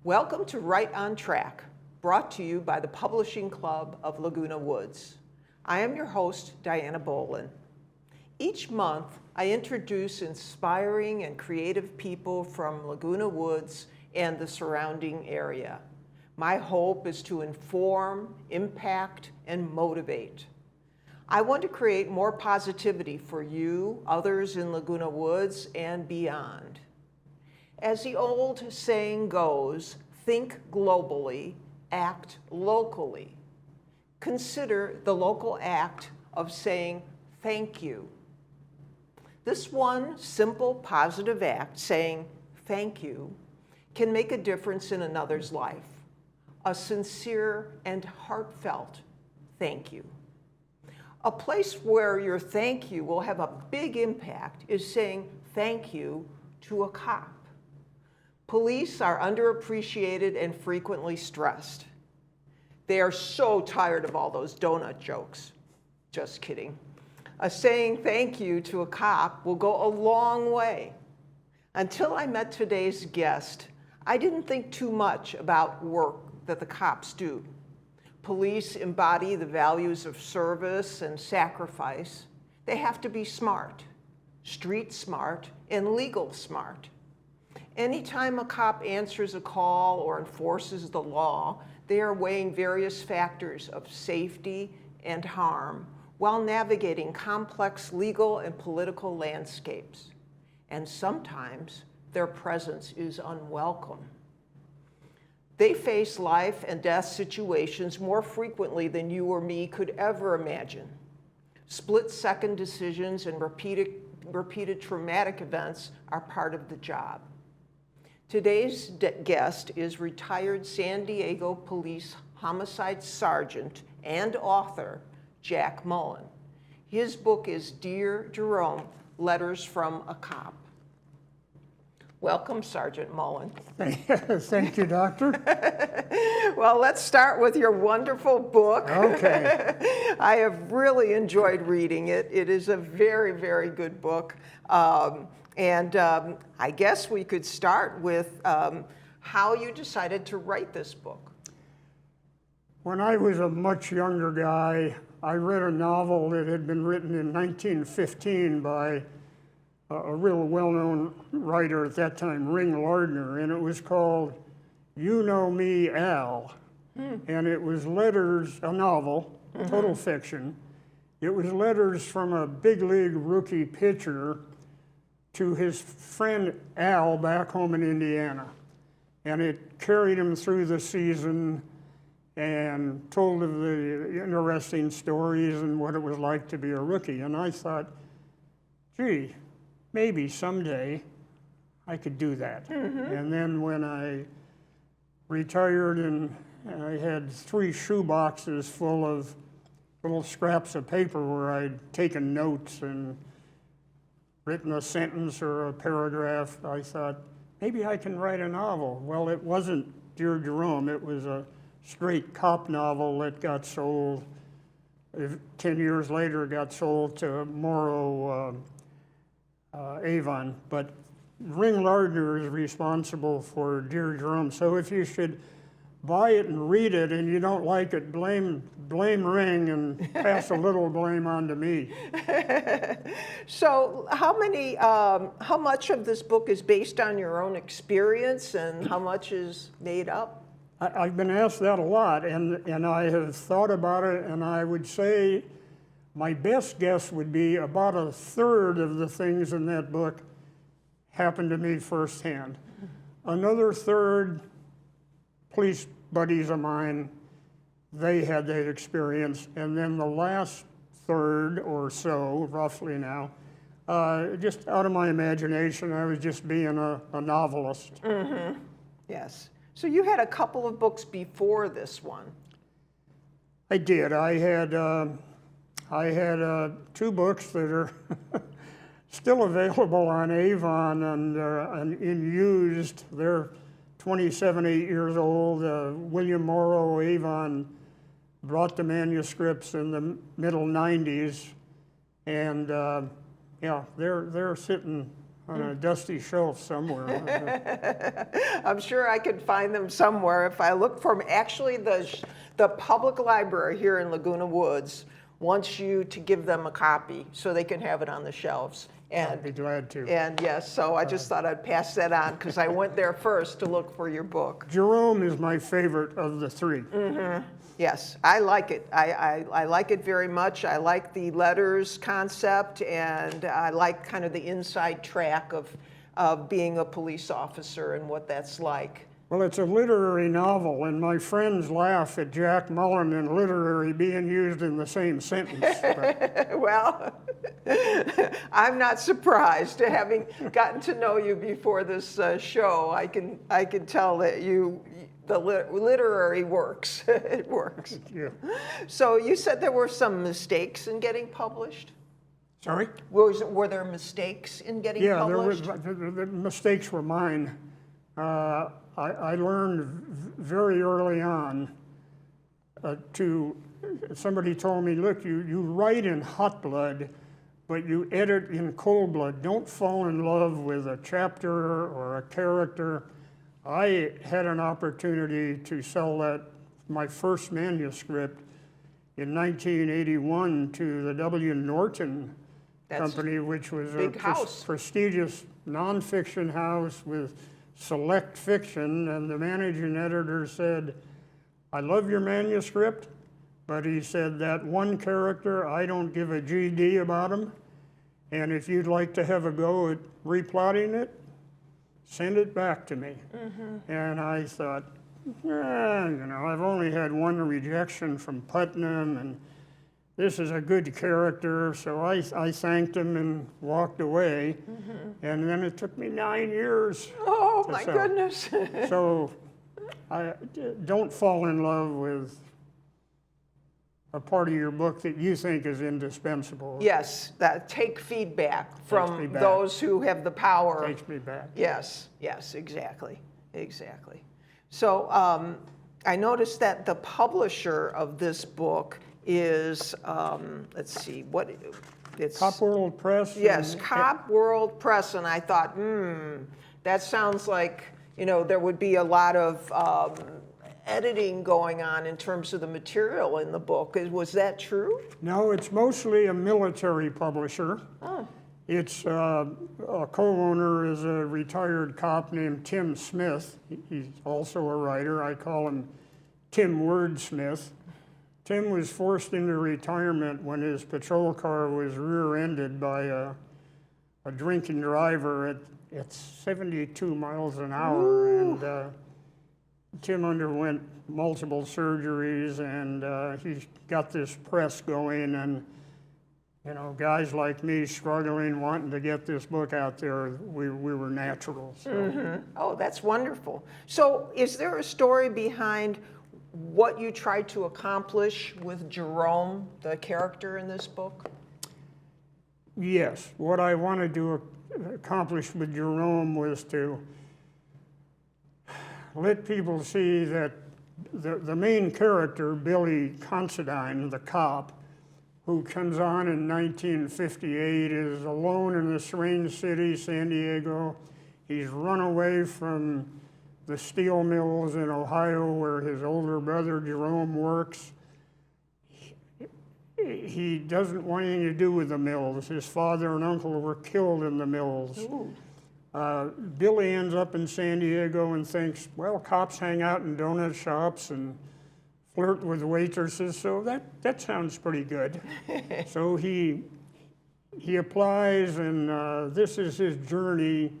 Welcome to Right on Track, brought to you by the Publishing Club of Laguna Woods. I am your host, Dianna Bolen. Each month, I introduce inspiring and creative people from Laguna Woods and the surrounding area. My hope is to inform, impact, and motivate. I want to create more positivity for you, others in Laguna Woods, and beyond. As the old saying goes, think globally, act locally. Consider the local act of saying thank you. This one simple positive act, saying thank you, can make a difference in another's life. A sincere and heartfelt thank you. A place where your thank you will have a big impact is saying thank you to a cop. Police are underappreciated and frequently stressed. They are so tired of all those donut jokes. Just kidding. Saying thank you to a cop will go a long way. Until I met today's guest, I didn't think too much about work that the cops do. Police embody the values of service and sacrifice. They have to be smart, street smart, and legal smart. Anytime a cop answers a call or enforces the law, they are weighing various factors of safety and harm while navigating complex legal and political landscapes. And sometimes their presence is unwelcome. They face life and death situations more frequently than you or me could ever imagine. Split-second decisions and repeated traumatic events are part of the job. Today's guest is retired San Diego Police Homicide Sergeant and author, Jack Mullen. His book is Dear Jerome, Letters from a Cop. Welcome, Sergeant Mullen. Thank you, Doctor. Well, let's start with your wonderful book. Okay. I have really enjoyed reading it. It is a very, very good book. I guess we could start with how you decided to write this book. When I was a much younger guy, I read a novel that had been written in 1915 by a real well-known writer at that time, Ring Lardner, and it was called You Know Me, Al. And it was letters, a novel, total fiction. It was letters from a big league rookie pitcher to his friend Al back home in Indiana. And it carried him through the season and told of the interesting stories and what it was like to be a rookie. And I thought, gee, maybe someday I could do that. And then when I retired and I had 3 shoe boxes full of little scraps of paper where I'd taken notes and written a sentence or a paragraph, I thought, maybe I can write a novel. Well, it wasn't Dear Jerome, it was a straight cop novel that got sold. 10 years later, it got sold to Morrow Avon. But Ring Lardner is responsible for Dear Jerome. So if you should buy it and read it and you don't like it, blame Ring and pass a little blame on to me. So how much of this book is based on your own experience and how much is made up? I've been asked that a lot, and I have thought about it, and I would say my best guess would be about 1/3 of the things in that book happened to me firsthand. Another 1/3, police buddies of mine, they had that experience. And then the last 1/3 or so, roughly now, just out of my imagination, I was just being a novelist. Yes. So you had a couple of books before this one. I did. I had 2 books that are still available on Avon and in used. They're 27, 8 years old. William Morrow Avon brought the manuscripts in the middle 90s, and yeah, they're sitting on a dusty shelf somewhere. I'm sure I could find them somewhere if I look for them. Actually, the public library here in Laguna Woods wants you to give them a copy so they can have it on the shelves. I'd be glad to. And yes, so I just thought I'd pass that on because I went there first to look for your book. Jerome is my favorite of the three. Yes, I like it. I like it very much. I like the letters concept, and I like kind of the inside track of being a police officer and what that's like. Well, it's a literary novel, and my friends laugh at Jack Mullen and literary being used in the same sentence. But Well, I'm not surprised. Having gotten to know you before this show, I can tell that the literary works. It works. yeah. So you said there were some mistakes in getting published? Sorry? Were there mistakes in getting Yeah, published? the mistakes were mine. I learned very early on somebody told me, look, you write in hot blood, but you edit in cold blood. Don't fall in love with a chapter or a character. I had an opportunity to sell my first manuscript in 1981 to the W. Norton Company, which was a prestigious nonfiction house with select fiction, and the managing editor said, I love your manuscript, but he said that one character, I don't give a GD about him, and if you'd like to have a go at replotting it, send it back to me. And I thought, I've only had one rejection from Putnam, and this is a good character, so I thanked him and walked away. And then it took me 9 years. Oh, my goodness. So don't fall in love with a part of your book that you think is indispensable. Yes, take feedback from those who have the power. Takes me back. Yes, exactly. So I noticed that the publisher of this book is, let's see, it's Cop World Press? Yes, Cop World Press, and I thought, that sounds like, there would be a lot of editing going on in terms of the material in the book. Was that true? No, it's mostly a military publisher. Oh. It's a co-owner is a retired cop named Tim Smith. He's also a writer. I call him Tim Wordsmith. Tim was forced into retirement when his patrol car was rear-ended by a drinking driver at 72 miles an hour. Ooh. And Tim underwent multiple surgeries, and he's got this press going, and guys like me struggling, wanting to get this book out there, we were natural. So. Oh, that's wonderful. So is there a story behind what you tried to accomplish with Jerome, the character in this book? Yes, what I wanted to accomplish with Jerome was to let people see that the main character, Billy Considine, the cop, who comes on in 1958, is alone in a strange city, San Diego. He's run away from the steel mills in Ohio where his older brother Jerome works. He doesn't want anything to do with the mills. His father and uncle were killed in the mills. Billy ends up in San Diego and thinks, well, cops hang out in donut shops and flirt with waitresses, so that sounds pretty good. So he applies, and this is his journey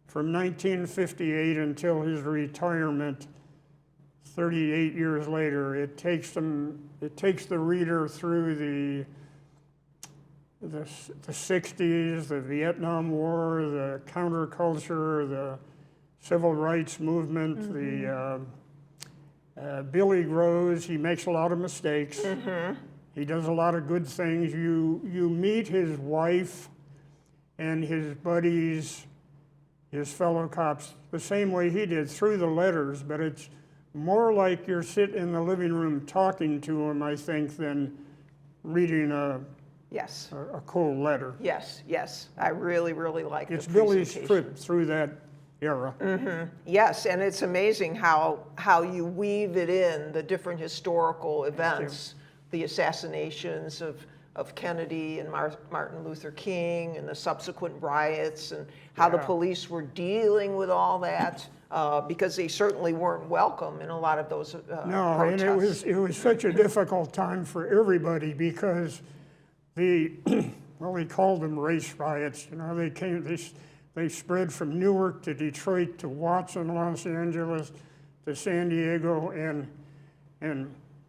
from 1958 until his retirement 38 years later. It takes the reader through the 60s, the Vietnam War, the counterculture, the civil rights movement. Billy grows, he makes a lot of mistakes. He does a lot of good things. You meet his wife and his buddies, his fellow cops, the same way he did, through the letters, but it's more like you're sitting in the living room talking to him, I think, than reading a Yes. a cold letter. Yes, yes. I really, really like It's the Billy's presentation. trip through that era. Yes, and it's amazing how you weave it in, the different historical events, the assassinations of Kennedy and Martin Luther King and the subsequent riots, and how the police were dealing with all that, because they certainly weren't welcome in a lot of those No, protests. and it was such a difficult time for everybody because well, we called them race riots. You know, they spread from Newark to Detroit to Watson, Los Angeles, to San Diego, and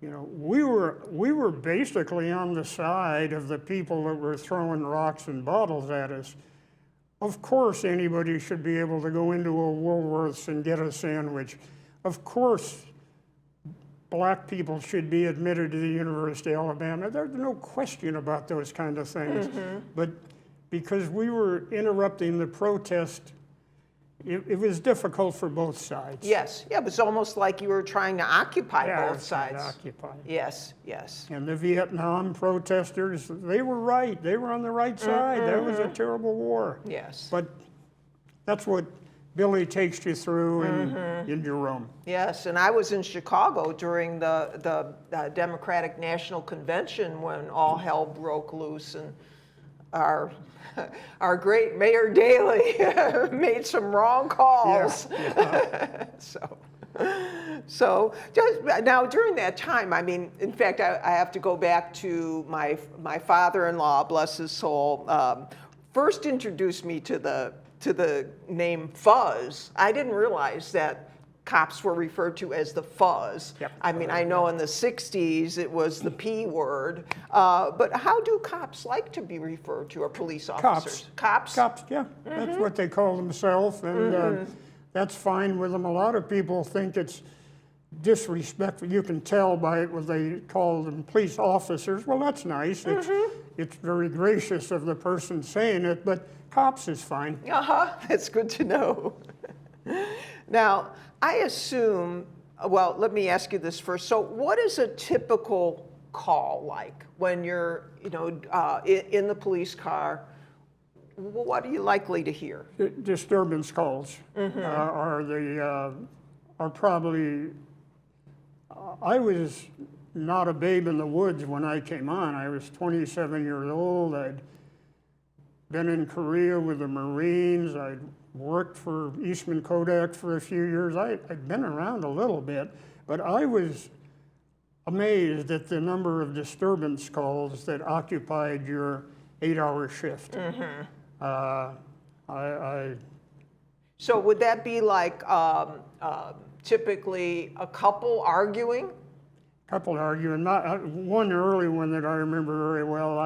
you know, we were basically on the side of the people that were throwing rocks and bottles at us. Of course, anybody should be able to go into a Woolworth's and get a sandwich. Of course, black people should be admitted to the University of Alabama. There's no question about those kind of things. But because we were interrupting the protest, it was difficult for both sides. Yes, yeah, it was almost like you were trying to occupy Yeah, both sides. occupy. Yes, yes. And the Vietnam protesters, they were right. They were on the right side. That was a terrible war. Yes. But that's what Billy takes you through in your room. Yes, and I was in Chicago during the Democratic National Convention when all hell broke loose, and our great Mayor Daley made some wrong calls. Yeah. So just now during that time, I mean, in fact, I have to go back to my father-in-law, bless his soul, first introduced me to the name fuzz. I didn't realize that cops were referred to as the fuzz. Yep. I mean, I know in the 60s it was the P word, but how do cops like to be referred to, or police officers? Cops? Cops, yeah. That's what they call themselves, and that's fine with them. A lot of people think it's disrespectful. You can tell by what they call them police officers. Well, that's nice. It's very gracious of the person saying it, but cops is fine. That's good to know. Now, I assume, well, let me ask you this first. So what is a typical call like when you're, you know, in the police car? What are you likely to hear? Disturbance calls are probably. I was not a babe in the woods when I came on. I was 27 years old. I'd been in Korea with the Marines. I'd worked for Eastman Kodak for a few years. I'd been around a little bit, but I was amazed at the number of disturbance calls that occupied your 8-hour shift. So would that be like typically a couple arguing? Couple arguing. One early one that I remember very well,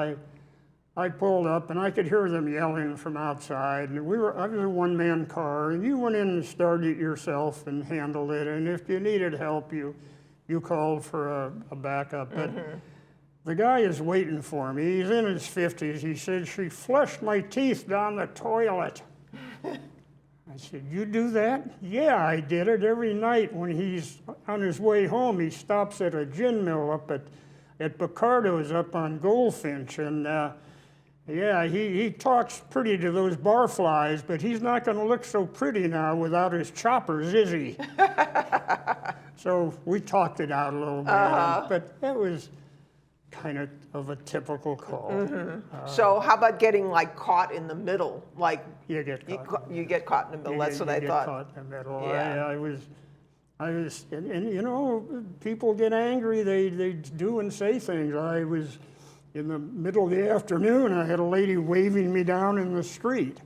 I pulled up and I could hear them yelling from outside, and I was a one-man car, and you went in and started it yourself and handled it, and if you needed help, you called for a backup. But the guy is waiting for me. He's in his 50s. He said, "She flushed my teeth down the toilet." I said, "You do that?" "Yeah, I did it every night when he's on his way home. He stops at a gin mill up at Picardo's up on Goldfinch, and yeah, he talks pretty to those barflies, but he's not going to look so pretty now without his choppers, is he?" So we talked it out a little bit, but that was kind of a typical call. So how about getting like caught in the middle? Like You get caught. you get caught in the middle. That's what I thought. Caught in the middle. Yeah. I was, and you know, people get angry. They do and say things. I was in the middle of the afternoon. I had a lady waving me down in the street.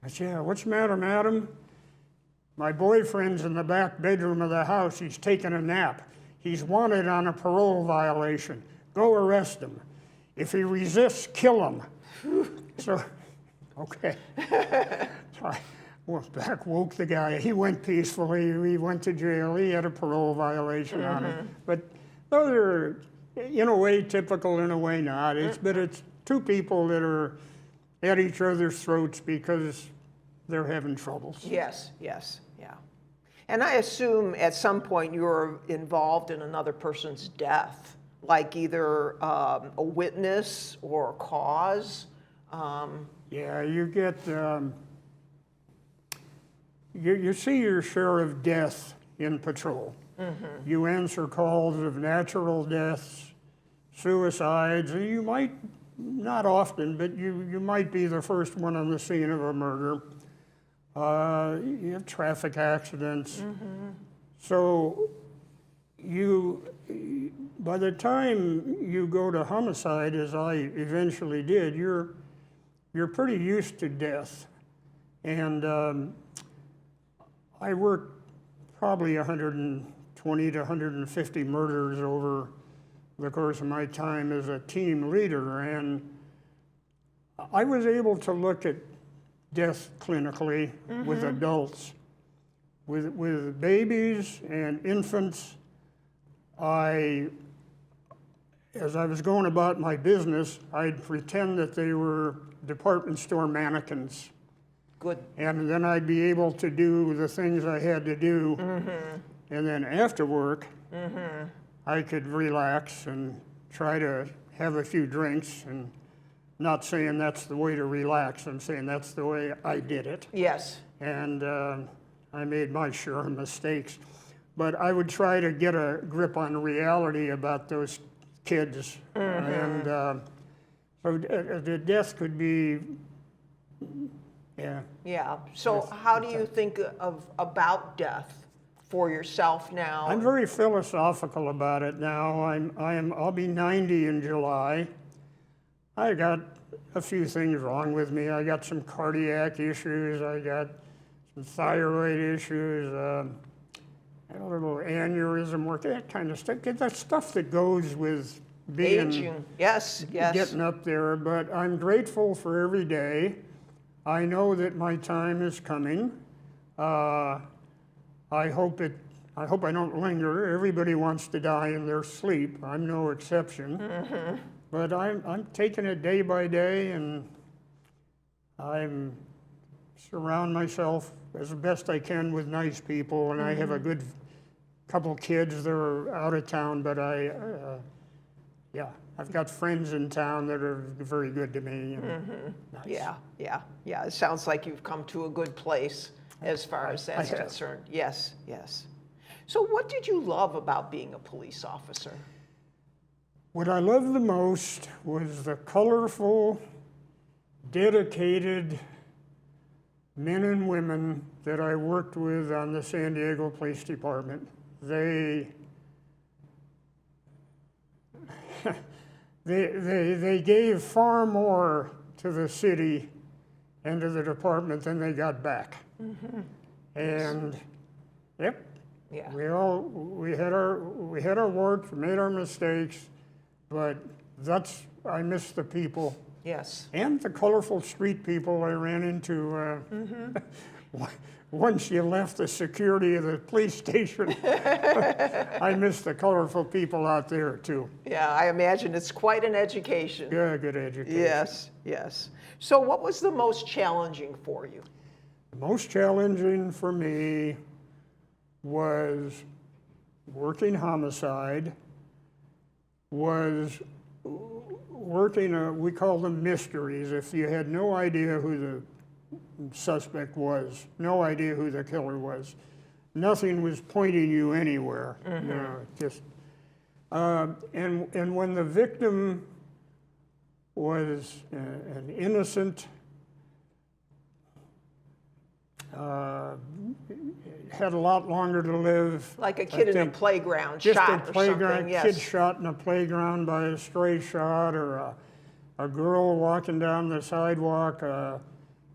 I said, "Yeah, what's the matter, madam?" "My boyfriend's in the back bedroom of the house. He's taking a nap. He's wanted on a parole violation. Go arrest him. If he resists, kill him." So, okay. So I went back, woke the guy. He went peacefully. He went to jail. He had a parole violation on him. But those are, in a way, typical, in a way not. But it's two people that are at each other's throats because they're having troubles. Yes, yes, yeah. And I assume at some point you were involved in another person's death. like either a witness or a cause? Yeah, you get, you see your share of death in patrol. You answer calls of natural deaths, suicides, and you might, not often, but you might be the first one on the scene of a murder. You have traffic accidents. So by the time you go to homicide, as I eventually did, you're pretty used to death. And I worked probably 120 to 150 murders over the course of my time as a team leader, and I was able to look at death clinically with adults. With babies and infants, as I was going about my business, I'd pretend that they were department store mannequins. Good. And then I'd be able to do the things I had to do. And then after work, I could relax and try to have a few drinks, and not saying that's the way to relax, I'm saying that's the way I did it. Yes. And I made my share of mistakes. But I would try to get a grip on reality about those kids. And so the death could be, yeah. Yeah. So how do you think about death for yourself now? I'm very philosophical about it now. I'll be 90 in July. I got a few things wrong with me. I got some cardiac issues. I got some thyroid issues. I had a little aneurysm work, that kind of stuff. That stuff that goes with being aging. Yes, yes. getting up there. But I'm grateful for every day. I know that my time is coming. I hope I don't linger. Everybody wants to die in their sleep. I'm no exception. But I'm taking it day by day, and I'm surround myself as best I can with nice people, and I have a good couple kids that are out of town, but I've got friends in town that are very good to me. And nice. Yeah. It sounds like you've come to a good place as far as that's concerned. Yes, yes. So what did you love about being a police officer? What I loved the most was the colorful, dedicated men and women that I worked with on the San Diego Police Department. They gave far more to the city and to the department than they got back. And yep, Yeah. we had our work, made our mistakes, but I miss the people. Yes. And the colorful street people I ran into once you left the security of the police station. I miss the colorful people out there too. Yeah, I imagine it's quite an education. Yeah, good education. Yes, yes. So what was the most challenging for you? The most challenging for me was working homicide, was working, we call them mysteries. If you had no idea who the suspect was, no idea who the killer was, nothing was pointing you anywhere. You know, just, and when the victim was an innocent, had a lot longer to live. Like a kid in a playground Just shot a or playground, something, yes. kid shot in a playground by a stray shot, or a girl walking down the sidewalk, a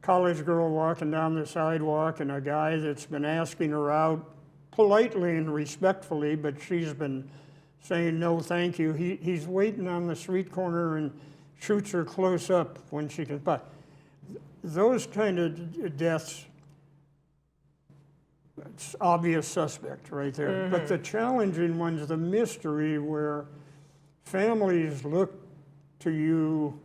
college girl walking down the sidewalk, and a guy that's been asking her out politely and respectfully, but she's been saying no thank you. He's waiting on the street corner and shoots her close up when she can. But those kind of deaths, it's obvious suspect right there. But the challenging ones, the mystery, where families look to you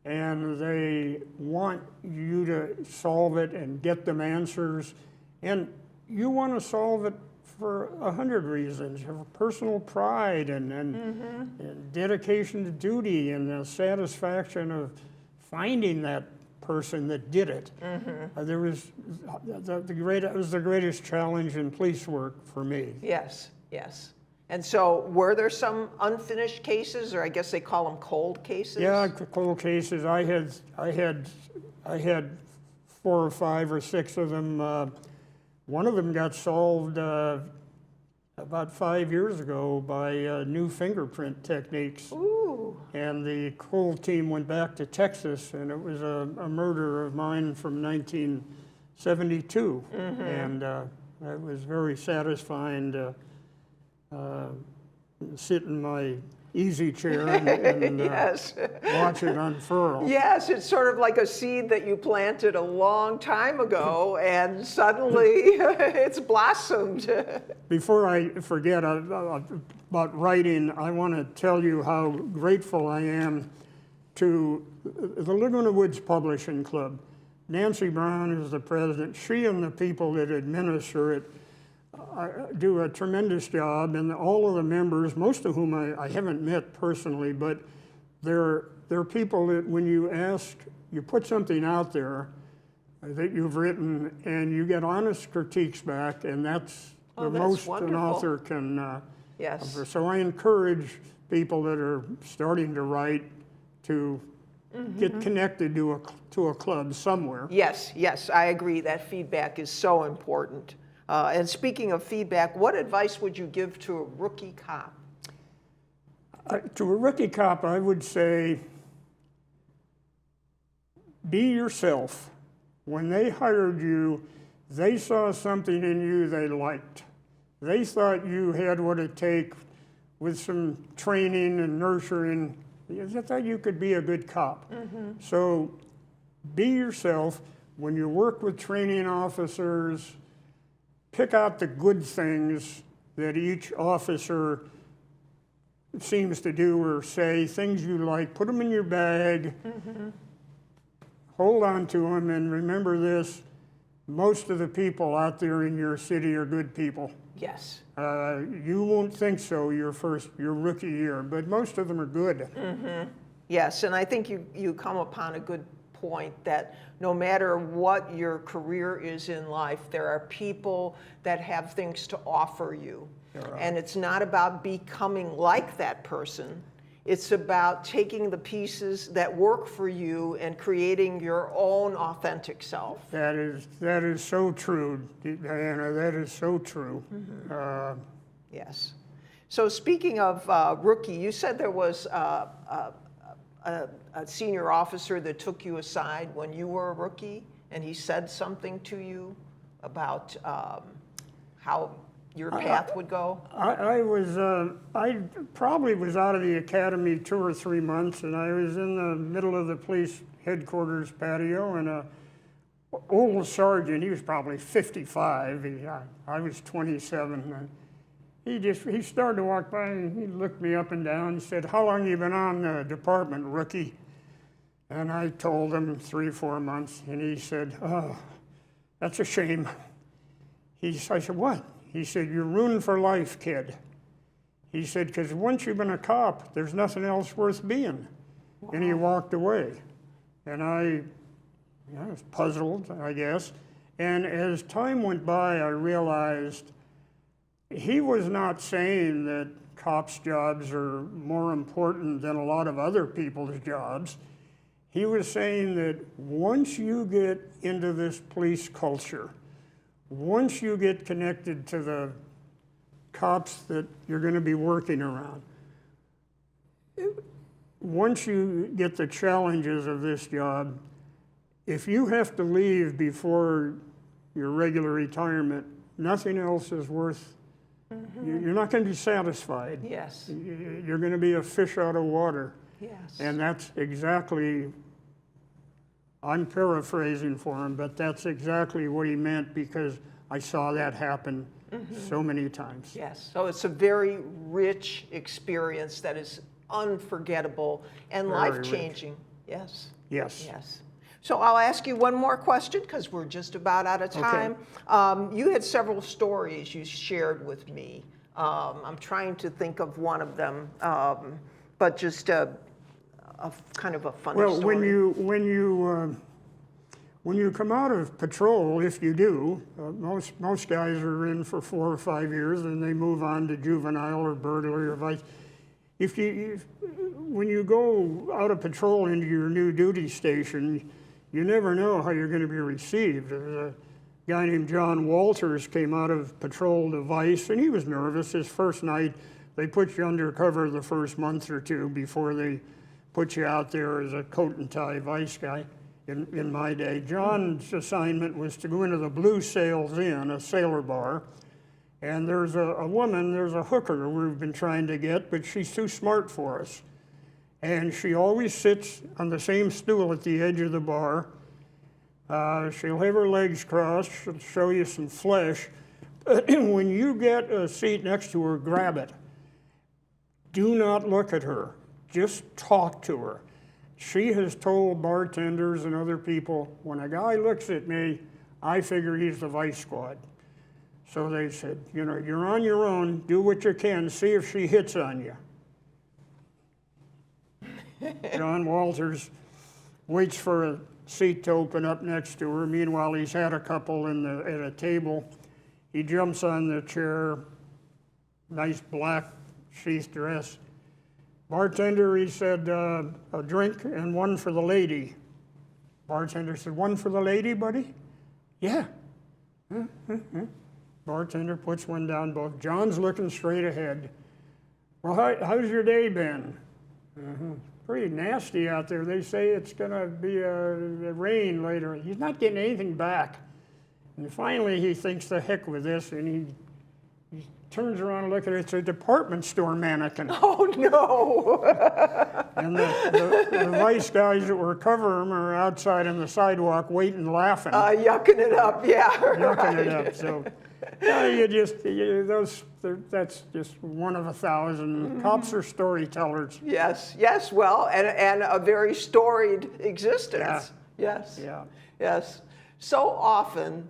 and they want you to solve it and get them answers, and you want to solve it for 100 reasons, for personal pride and dedication to duty and the satisfaction of finding that person that did it. There was it was the greatest challenge in police work for me. Yes, yes. And so were there some unfinished cases, or I guess they call them cold cases? Yeah, cold cases. I had 4 or 5 or 6 of them. One of them got solved about 5 years ago by new fingerprint techniques. Ooh. And the cold team went back to Texas, and it was a murder of mine from 1972. And it was very satisfying to sit in my easy chair and Yes. watch it unfurl. Yes, it's sort of like a seed that you planted a long time ago, and suddenly it's blossomed. Before I forget about writing, I want to tell you how grateful I am to the Laguna Woods Publishing Club. Nancy Brown is the president. She and the people that administer it do a tremendous job, and all of the members, most of whom I haven't met personally, but they're people that when you ask, you put something out there that you've written, and you get honest critiques back, and that's the most wonderful. an author can. Yes. So I encourage people that are starting to write to get connected to a club somewhere. Yes, yes, I agree. That feedback is so important. And speaking of feedback, what advice would you give to a rookie cop? To a rookie cop, I would say, be yourself. When they hired you, they saw something in you they liked. They thought you had what it takes with some training and nurturing. They thought you could be a good cop. So be yourself. When you work with training officers, pick out the good things that each officer seems to do or say, things you like, put them in your bag, hold on to them, and remember this, most of the people out there in your city are good people. Yes. You won't think so your rookie year, but most of them are good. Yes, and I think you come upon a good point that no matter what your career is in life, there are people that have things to offer you. And it's not about becoming like that person. It's about taking the pieces that work for you and creating your own authentic self. That is so true, Diana. That is so true. Yes. So speaking of rookie, you said there was a senior officer that took you aside when you were a rookie, and he said something to you about how your path would go? I probably was out of the academy 2 or 3 months, and I was in the middle of the police headquarters patio, and a old sergeant, he was probably 55, I was 27, and he started to walk by, and he looked me up and down and said, "How long you been on the department, rookie?" And I told him 3 or 4 months, and he said, "Oh, that's a shame." I said, "What?" He said, "You're ruined for life, kid." He said, "Because once you've been a cop, there's nothing else worth being." Wow. And he walked away. And I was puzzled, I guess. And as time went by, I realized he was not saying that cops' jobs are more important than a lot of other people's jobs. He was saying that once you get into this police culture, once you get connected to the cops that you're going to be working around, once you get the challenges of this job, if you have to leave before your regular retirement, nothing else is worth. You're not going to be satisfied. Yes. You're going to be a fish out of water. Yes. And that's exactly, I'm paraphrasing for him, but that's exactly what he meant, because I saw that happen so many times. Yes. So it's a very rich experience that is unforgettable and Very life-changing. Yes. Yes. Yes. So I'll ask you one more question because we're just about out of time. You had several stories you shared with me. I'm trying to think of one of them, but just a kind of a funny Well, story. when you come out of patrol, if you do, most guys are in for 4 or 5 years and they move on to juvenile or burglary or vice. When you go out of patrol into your new duty station, you never know how you're going to be received. There's a guy named John Walters came out of patrol to vice, and he was nervous. His first night, they put you undercover the first month or two before they put you out there as a coat and tie vice guy. In my day, John's assignment was to go into the Blue Sails Inn, a sailor bar, and there's there's a hooker we've been trying to get, but she's too smart for us. And she always sits on the same stool at the edge of the bar. She'll have her legs crossed, she'll show you some flesh. When you get a seat next to her, grab it. Do not look at her, just talk to her. She has told bartenders and other people, when a guy looks at me, I figure he's the vice squad. So they said, you know, you're on your own, do what you can, see if she hits on you. John Walters waits for a seat to open up next to her. Meanwhile, he's had a couple at a table. He jumps on the chair, nice black sheath dress. Bartender, he said, a drink and one for the lady. Bartender said, one for the lady, buddy? Yeah. Bartender puts one down both. John's looking straight ahead. Well, how's your day been? Pretty nasty out there. They say it's going to be a rain later. He's not getting anything back. And finally, he thinks the heck with this, and he turns around and looks at it. It's a department store mannequin. Oh, no. And the vice guys that were covering him are outside on the sidewalk waiting, laughing. Yucking it up, yeah. Yucking it up. So that's just one of 1,000. Cops are storytellers. Yes, well, and a very storied existence. Yeah. Yes. Yeah. Yes. So often,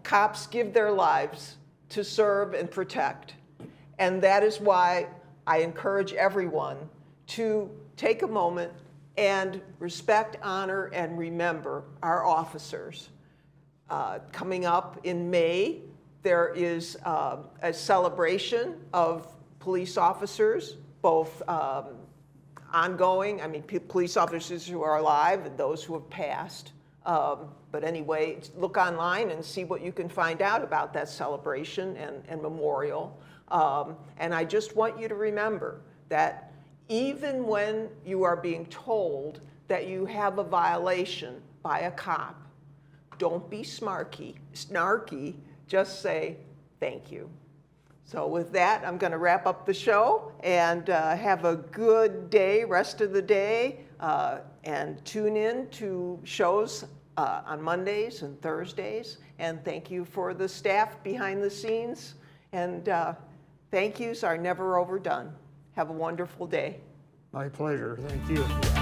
cops give their lives to serve and protect. And that is why I encourage everyone to take a moment and respect, honor, and remember our officers. Coming up in May, there is a celebration of police officers, both ongoing, police officers who are alive and those who have passed. But anyway, look online and see what you can find out about that celebration and memorial. And I just want you to remember that even when you are being told that you have a violation by a cop, don't be snarky, just say thank you. So with that, I'm going to wrap up the show and have a good day, rest of the day, and tune in to shows on Mondays and Thursdays. And thank you for the staff behind the scenes. And thank yous are never overdone. Have a wonderful day. My pleasure. Thank you.